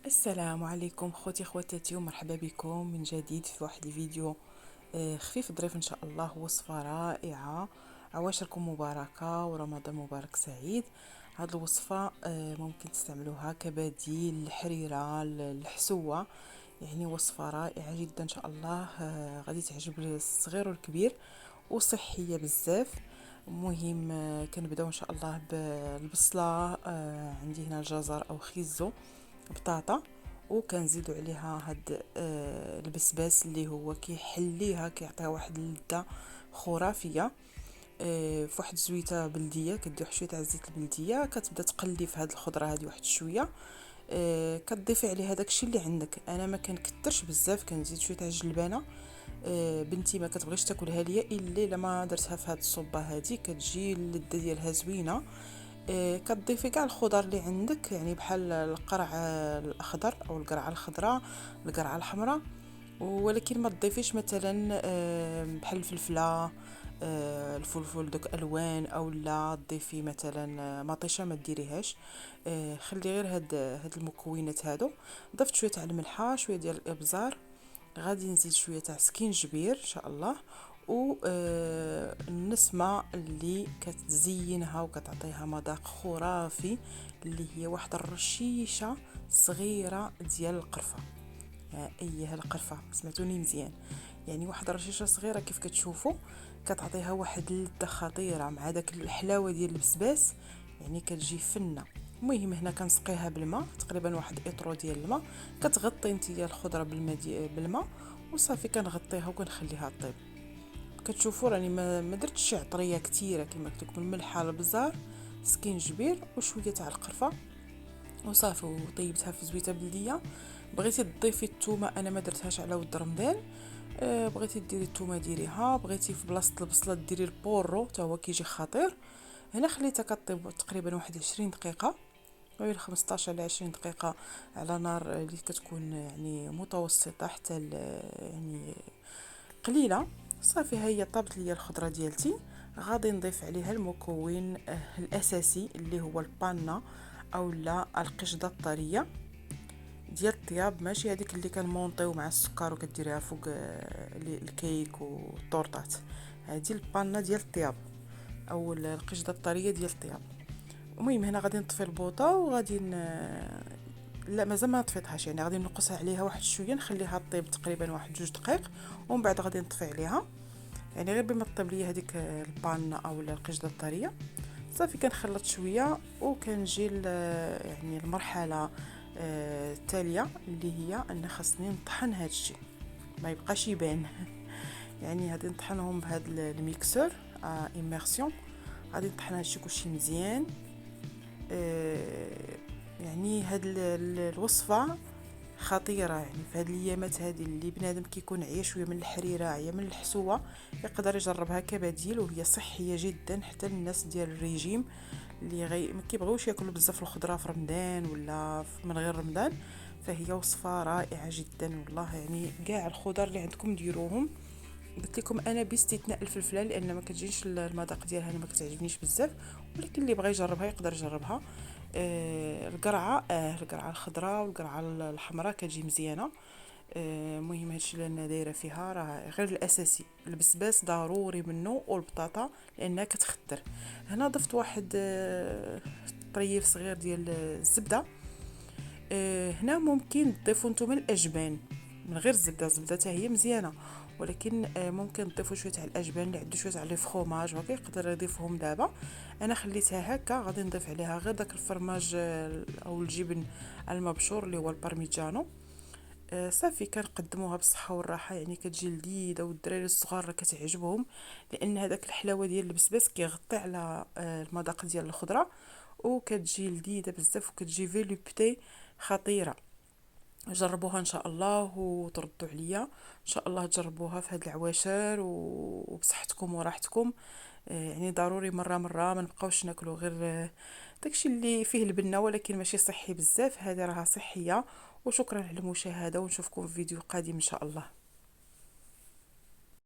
السلام عليكم خوتي خواتاتي ومرحبا بكم من جديد في واحد الفيديو خفيف ظريف ان شاء الله. وصفة رائعة، عواشركم مباركة ورمضان مبارك سعيد. هذه الوصفة ممكن تستعملوها كبديل للحريرة الحسوة. يعني وصفة رائعة جدا ان شاء الله، غادي تعجب الصغير والكبير وصحية بزاف. مهم كنبداو ان شاء الله بالبصلة. عندي هنا الجزر او خيزو، بطاطا، وكنزيدوا عليها هاد البسباس اللي هو كيحليها، كيعطيها واحد اللذة خرافيه. في واحد الزويته بلديه كدير شويه تاع الزيت البلديه، كتبدا تقلي في هاد الخضره هادي واحد شويه. كتضيفي عليها داكشي اللي عندك. انا ما كنكترش بزاف، كنزيد شويه تاع الجلبانه. بنتي ما كتبغيش تاكلها ليا الا لما درتها في هاد الصوبه هادي، كتجي اللذه ديالها زوينه. كتضيفي كاع الخضر اللي عندك، يعني بحال القرع الاخضر او القرعه الخضراء، القرعه الحمراء. ولكن ما تضيفيش مثلا بحال الفلفله، الفلفل دوك الوان، او لا تضيفي مثلا مطيشه ما ديريهاش. خلي غير هاد المكونات هادو. ضفت شويه تاع الملحه، شويه ديال الابزار، غادي نزيد شويه تاع سكينجبير ان شاء الله، و النسمه اللي كتزينها وكتعطيها مذاق خرافي، اللي هي واحد الرشيشه صغيره ديال القرفه. ايها القرفه، سمعتوني مزيان؟ يعني واحد الرشيشه صغيره كيف كتشوفوا، كتعطيها واحد اللذه خطيره مع داك الحلاوه ديال البسباس، يعني كتجي فنه. المهم هنا كنسقيها بالماء، تقريبا واحد اطرو ديال الماء. كتغطي نتيا الخضره بالماء وصافي، كنغطيها وكنخليها طيب. كتشوفوا راني ما درتش شي عطريه كتيره كما قلت لكم، الملحه، البزار، سكينجبير وشويه تاع القرفه وصافي، وطيبتها في زويته بلديه. بغيتي تضيفي الثومه، انا ما درتهاش على ود رمضان. بغيتي ديري الثومه ديريها، بغيتي في بلاصه البصله ديري البورو حتى هو كيجي خطير. هنا خليتها كطيب تقريبا واحد 20 دقيقه، غير 15 ل 20 دقيقه، على نار اللي كتكون يعني متوسطه حتى يعني قليله. صافي، ها هي طابت ليا الخضره ديالتي. غادي نضيف عليها المكون الاساسي اللي هو البانا، او لا القشده الطريه ديال الطياب، ماشي هذيك اللي كنمونطيو مع السكر وكديريها فوق الكيك والطورطات. هذه البانا ديال الطياب، او القشده الطريه ديال الطياب. المهم هنا غادي نطفي البوطه وغادي لا مازال ما طفيتهاش، يعني غادي نقصها عليها واحد شويه، نخليها طيب تقريبا واحد 2 دقائق، ومن بعد غادي نطفي عليها. يعني غير بما طيب ليا هذيك البان او القشده الطريه، صافي كنخلط شويه وكنجي يعني المرحله التاليه، اللي هي ان خاصني نطحن هذا الشيء ما يبقاش يبان. يعني غادي نطحنهم بهذا الميكسور اميرسيون. غادي نطحن هذا الشيء كلشي مزيان. يعني هاد الوصفه خطيره، يعني في هاد الايامات هذه اللي بنادم كيكون عيا شويه من الحريره، عيا من الحسوه، يقدر يجربها كبديل، وهي صحيه جدا حتى للناس ديال الريجيم اللي ما كيبغيوش ياكلوا بزاف الخضره في رمضان ولا من غير رمضان. فهي وصفه رائعه جدا والله، يعني كاع الخضر اللي عندكم ديروهم. قلت لكم انا باستثناء الفلفله، لان ما كتجيش المذاق ديالها، انا ما كتعجبنيش بزاف، ولكن اللي بغى يجربها يقدر يجربها. القرعه، القرعه الخضراء والقرعه الحمراء كتجي مزيانه. مهم هادشي اللي انا دايره فيها، راه غير الاساسي البسباس ضروري منه، والبطاطا لانها كتخدر. هنا ضفت واحد طريف صغير ديال الزبده. هنا ممكن تضيفوا نتوما الاجبان من غير الزبده، الزبده حتى هي مزيانه، ولكن ممكن تضيفوا شويه تاع الاجبان اللي عنده شويه تاع لي فخوماج وهكا، يقدر يضيفهم دابا. انا خليتها هكا، غادي نضيف عليها غير داك الفرماج او الجبن المبشور اللي هو البارميجانو. صافي كنقدموها بالصحه والراحه، يعني كتجي لذيذه والدراري الصغار راه كتعجبهم، لان هذاك الحلاوه ديال البسباس كيغطي على المذاق ديال الخضره، وكتجي لذيذه بزاف وكتجي فيلوبتي خطيره. جربوها ان شاء الله وتردوا عليا، ان شاء الله تجربوها في هاد العواشر وبصحتكم وراحتكم. يعني ضروري مره مره ما نبقاوش ناكلوا غير داكشي اللي فيه البنه، ولكن ماشي صحي بزاف، هذه راها صحيه. وشكرا على المشاهده، ونشوفكم في فيديو قادم ان شاء الله.